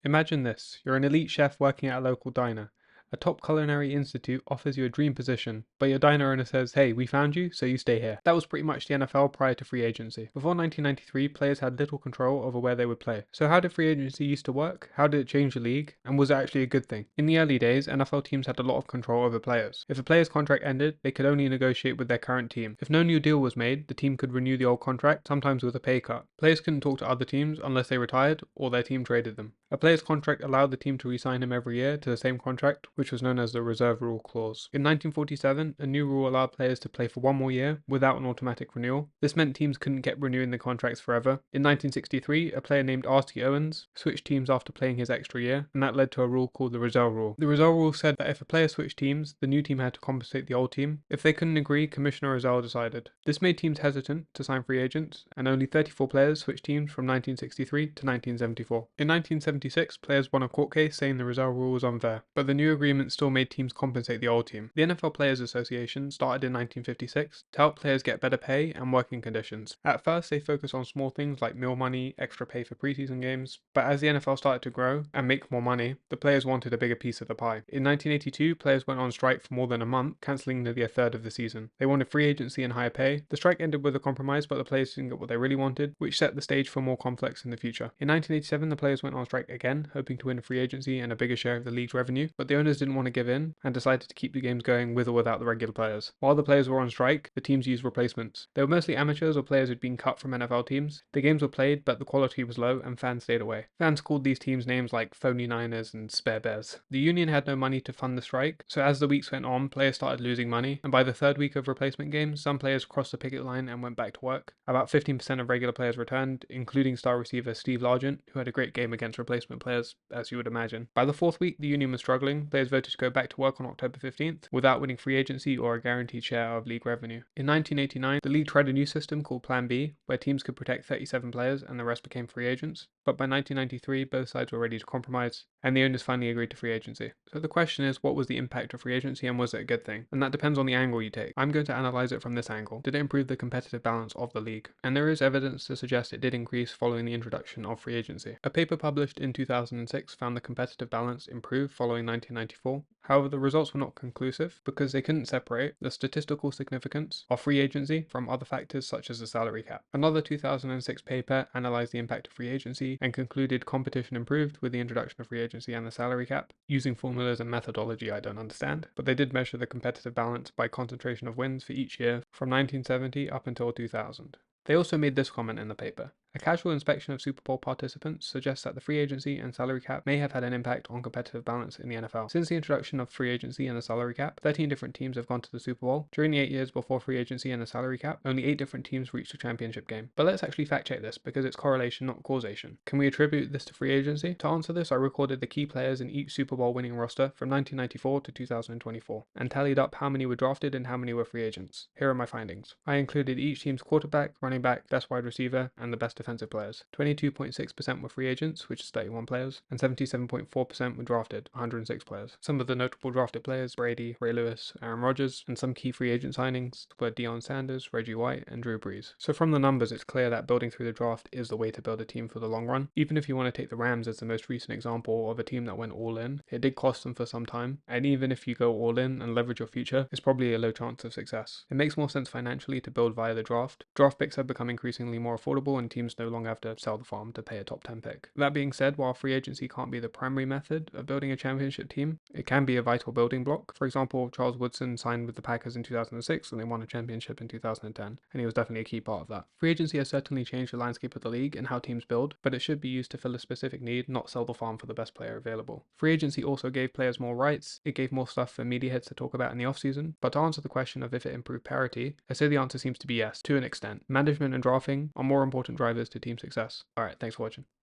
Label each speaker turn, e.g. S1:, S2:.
S1: Imagine this, you're an elite chef working at a local diner. A top culinary institute offers you a dream position, but your diner owner says, hey, we found you, so you stay here. That was pretty much the NFL prior to free agency. Before 1993, players had little control over where they would play. So how did free agency used to work? How did it change the league? And was it actually a good thing? In the early days, NFL teams had a lot of control over players. If a player's contract ended, they could only negotiate with their current team. If no new deal was made, the team could renew the old contract, sometimes with a pay cut. Players couldn't talk to other teams unless they retired or their team traded them. A player's contract allowed the team to re-sign him every year to the same contract, which was known as the reserve rule clause. In 1947, a new rule allowed players to play for one more year without an automatic renewal. This meant teams couldn't keep renewing the contracts forever. In 1963, a player named R.T. Owens switched teams after playing his extra year, and that led to a rule called the reserve rule. The reserve rule said that if a player switched teams, the new team had to compensate the old team. If they couldn't agree, Commissioner Rozelle decided. This made teams hesitant to sign free agents, and only 34 players switched teams from 1963 to 1974. In 1976, players won a court case saying the reserve rule was unfair, but the new agreement still made teams compensate the old team. The NFL Players Association started in 1956 to help players get better pay and working conditions. At first, they focused on small things like meal money, extra pay for preseason games, but as the NFL started to grow and make more money, the players wanted a bigger piece of the pie. In 1982, players went on strike for more than a month, cancelling nearly a third of the season. They wanted free agency and higher pay. The strike ended with a compromise, but the players didn't get what they really wanted, which set the stage for more conflicts in the future. In 1987, the players went on strike again, hoping to win free agency and a bigger share of the league's revenue, but the owners didn't want to give in and decided to keep the games going with or without the regular players. While the players were on strike, the teams used replacements. They were mostly amateurs or players who'd been cut from NFL teams. The games were played, but the quality was low and fans stayed away. Fans called these teams names like Phony Niners and Spare Bears. The union had no money to fund the strike, so as the weeks went on, players started losing money, and by the third week of replacement games, some players crossed the picket line and went back to work. About 15% of regular players returned, including star receiver Steve Largent, who had a great game against replacement players, as you would imagine. By the fourth week, the union was struggling. Players voted to go back to work on October 15th without winning free agency or a guaranteed share of league revenue. In 1989, the league tried a new system called Plan B, where teams could protect 37 players and the rest became free agents. But by 1993, both sides were ready to compromise, and the owners finally agreed to free agency. So the question is, what was the impact of free agency and was it a good thing? And that depends on the angle you take. I'm going to analyze it from this angle. Did it improve the competitive balance of the league? And there is evidence to suggest it did increase following the introduction of free agency. A paper published in 2006 found the competitive balance improved following 1994. However, the results were not conclusive because they couldn't separate the statistical significance of free agency from other factors such as the salary cap. Another 2006 paper analyzed the impact of free agency and concluded competition improved with the introduction of free agency and the salary cap, using formulas and methodology I don't understand, but they did measure the competitive balance by concentration of wins for each year from 1970 up until 2000. They also made this comment in the paper. A casual inspection of Super Bowl participants suggests that the free agency and salary cap may have had an impact on competitive balance in the NFL. Since the introduction of free agency and the salary cap, 13 different teams have gone to the Super Bowl. During the 8 years before free agency and the salary cap, only 8 different teams reached a championship game. But let's actually fact check this because it's correlation, not causation. Can we attribute this to free agency? To answer this, I recorded the key players in each Super Bowl winning roster from 1994 to 2024 and tallied up how many were drafted and how many were free agents. Here are my findings. I included each team's quarterback, running back, best wide receiver, and the best defensive players. 22.6% were free agents, which is 31 players, and 77.4% were drafted, 106 players. Some of the notable drafted players, Brady, Ray Lewis, Aaron Rodgers, and some key free agent signings were Deion Sanders, Reggie White, and Drew Brees. So from the numbers, it's clear that building through the draft is the way to build a team for the long run. Even if you want to take the Rams as the most recent example of a team that went all in, it did cost them for some time, and even if you go all in and leverage your future, it's probably a low chance of success. It makes more sense financially to build via the draft. Draft picks have become increasingly more affordable and teams no longer have to sell the farm to pay a top 10 pick. That being said, while free agency can't be the primary method of building a championship team, it can be a vital building block. For example, Charles Woodson signed with the Packers in 2006 and they won a championship in 2010, and he was definitely a key part of that. Free agency has certainly changed the landscape of the league and how teams build, but it should be used to fill a specific need, not sell the farm for the best player available. Free agency also gave players more rights, it gave more stuff for media heads to talk about in the offseason, but to answer the question of if it improved parity, I say the answer seems to be yes, to an extent. Management and drafting are more important drivers to team success. Alright, thanks for watching.